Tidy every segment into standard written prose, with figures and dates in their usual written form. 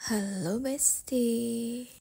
Halo Besti,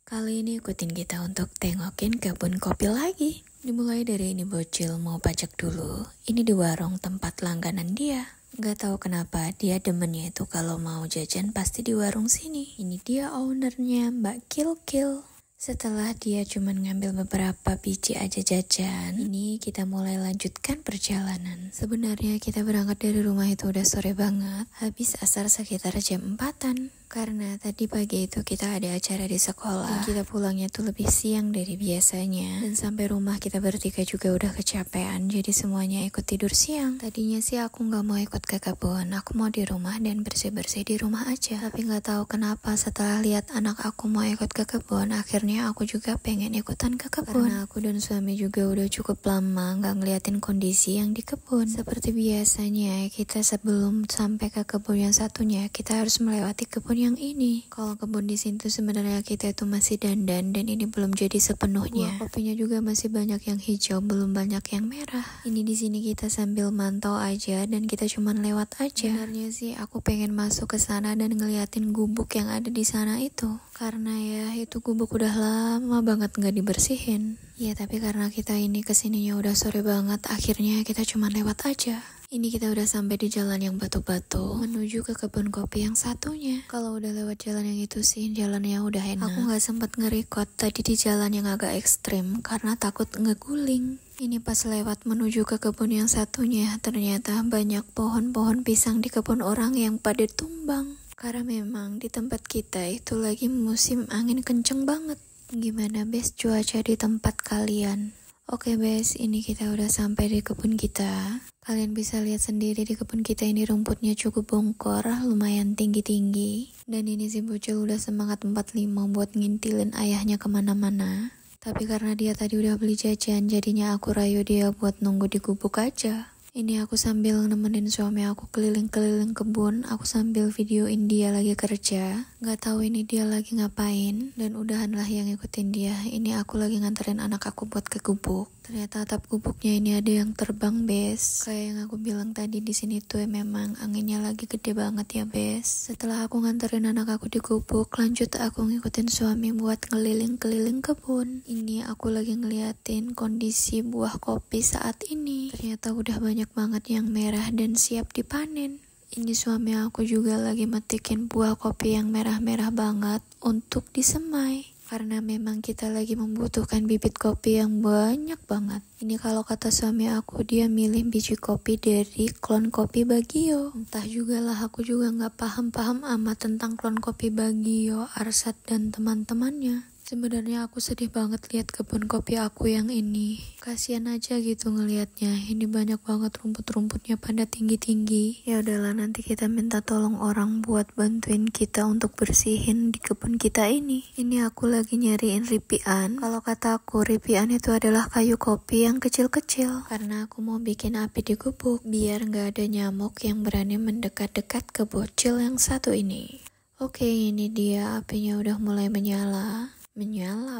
kali ini ikutin kita untuk tengokin kebun kopi lagi. Dimulai dari ini bocil mau pajak dulu. Ini di warung tempat langganan dia. Gak tahu kenapa dia demennya itu kalau mau jajan pasti di warung sini. Ini dia ownernya, Mbak Kil. Setelah dia cuman ngambil beberapa biji aja jajan, ini kita mulai lanjutkan perjalanan. Sebenarnya kita berangkat dari rumah itu udah sore banget, habis asar sekitar jam 4-an. Karena tadi pagi itu kita ada acara di sekolah, dan kita pulangnya tuh lebih siang dari biasanya. Dan sampai rumah kita bertiga juga udah kecapean, jadi semuanya ikut tidur siang. Tadinya sih aku gak mau ikut ke kebun, aku mau di rumah dan bersih-bersih di rumah aja. Tapi gak tahu kenapa setelah lihat anak aku mau ikut ke kebun, akhirnya aku juga pengen ikutan ke kebun. Karena aku dan suami juga udah cukup lama gak ngeliatin kondisi yang di kebun. Seperti biasanya, kita sebelum sampai ke kebun yang satunya, kita harus melewati kebun yang ini. Kalau kebun di sini tuh sebenarnya kita itu masih dandan dan ini belum jadi sepenuhnya. Buah kopinya juga masih banyak yang hijau, belum banyak yang merah. Ini di sini kita sambil mantau aja dan kita cuman lewat aja. Sebenarnya sih aku pengen masuk ke sana dan ngeliatin gubuk yang ada di sana itu. Karena ya itu gubuk udah lama banget nggak dibersihin. Ya tapi karena kita ini kesininya udah sore banget, akhirnya kita cuman lewat aja. Ini kita udah sampai di jalan yang batu-batu menuju ke kebun kopi yang satunya. Kalau udah lewat jalan yang itu sih jalannya udah enak. Aku nggak sempat nge-record tadi di jalan yang agak ekstrim karena takut ngeguling. Ini pas lewat menuju ke kebun yang satunya, ternyata banyak pohon-pohon pisang di kebun orang yang pada tumbang. Karena memang di tempat kita itu lagi musim angin kenceng banget. Gimana bes cuaca di tempat kalian? Oke bes, ini kita udah sampai di kebun kita. Kalian bisa lihat sendiri di kebun kita ini rumputnya cukup bongkor, lumayan tinggi-tinggi. Dan ini si bocil udah semangat 45 buat ngintilin ayahnya kemana-mana. Tapi karena dia tadi udah beli jajan, jadinya aku rayu dia buat nunggu di gubuk aja. Ini aku sambil nemenin suami aku keliling-keliling kebun, aku sambil videoin dia lagi kerja. Gak tahu ini dia lagi ngapain, dan udahan lah yang ngikutin dia. Ini aku lagi nganterin anak aku buat ke gubuk. Ternyata atap gubuknya ini ada yang terbang, bes. Kayak yang aku bilang tadi di sini tuh memang anginnya lagi gede banget ya, bes. Setelah aku nganterin anak aku di gubuk, lanjut aku ngikutin suami buat ngeliling-keliling kebun. Ini aku lagi ngeliatin kondisi buah kopi saat ini. Ternyata udah banyak banget yang merah dan siap dipanen. Ini suami aku juga lagi metikin buah kopi yang merah-merah banget untuk disemai. Karena memang kita lagi membutuhkan bibit kopi yang banyak banget. Ini kalau kata suami aku, dia milih biji kopi dari klon kopi Bagio. Entah juga lah, aku juga gak paham-paham amat tentang klon kopi Bagio, Arsat, dan teman-temannya. Sebenarnya aku sedih banget lihat kebun kopi aku yang ini. Kasian aja gitu ngelihatnya. Ini banyak banget rumput-rumputnya pada tinggi-tinggi. Ya udahlah, nanti kita minta tolong orang buat bantuin kita untuk bersihin di kebun kita ini. Ini aku lagi nyariin ripian. Kalau kata aku, ripian itu adalah kayu kopi yang kecil-kecil. Karena aku mau bikin api di gubuk biar gak ada nyamuk yang berani mendekat-dekat ke bocil yang satu ini. Oke, ini dia apinya udah mulai menyala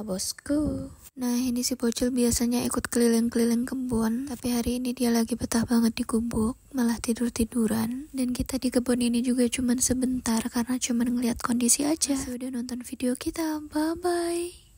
bosku. Nah ini si bocil biasanya ikut keliling-keliling kebun, tapi hari ini dia lagi betah banget di gubuk, malah tidur-tiduran. Dan kita di kebun ini juga cuman sebentar karena cuman ngeliat kondisi aja. Sudah nonton video kita, bye-bye.